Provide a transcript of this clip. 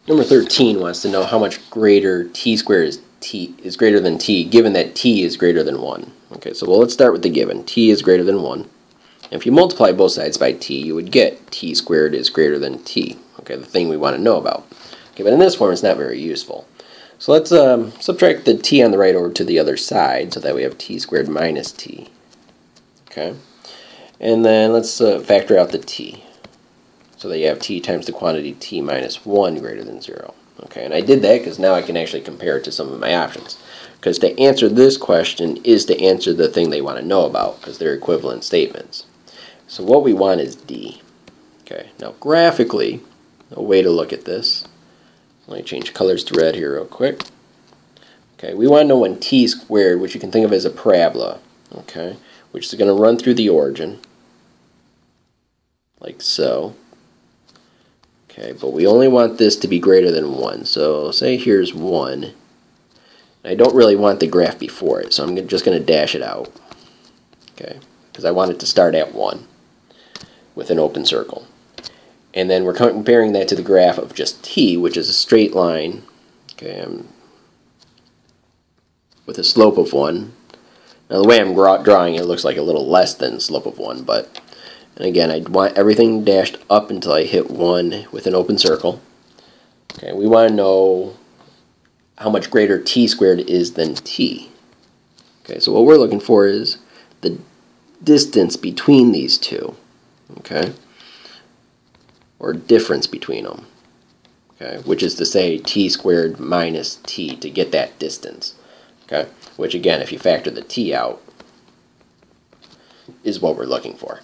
Number 13 wants to know how much greater t squared is greater than t, given that t is greater than 1. Okay, so let's start with the given. T is greater than 1. If you multiply both sides by t, you would get t squared is greater than t. Okay, the thing we want to know about. Okay, but in this form, it's not very useful. So let's subtract the t on the right over to the other side, so that we have t squared minus t. Okay, and then let's factor out the t, so that you have t times the quantity t minus 1 greater than 0. Okay, and I did that because now I can actually compare it to some of my options. Because to answer this question is to answer the thing they want to know about, because they're equivalent statements. So what we want is d. Okay, now graphically, a way to look at this, let me change colors to red here real quick. Okay, we want to know when t squared, which you can think of as a parabola, okay, which is going to run through the origin, like so. Okay, but we only want this to be greater than 1. So say here's 1. I don't really want the graph before it, so I'm just going to dash it out. Okay, because I want it to start at 1 with an open circle. And then we're comparing that to the graph of just t, which is a straight line, okay, with a slope of 1. Now the way I'm drawing it looks like a little less than slope of 1, but and again, I want everything dashed up until I hit 1 with an open circle. Okay, we want to know how much greater t squared is than t. Okay, so what we're looking for is the distance between these two. Okay, or difference between them. Okay, which is to say t squared minus t to get that distance. Okay, which again, if you factor the t out, is what we're looking for.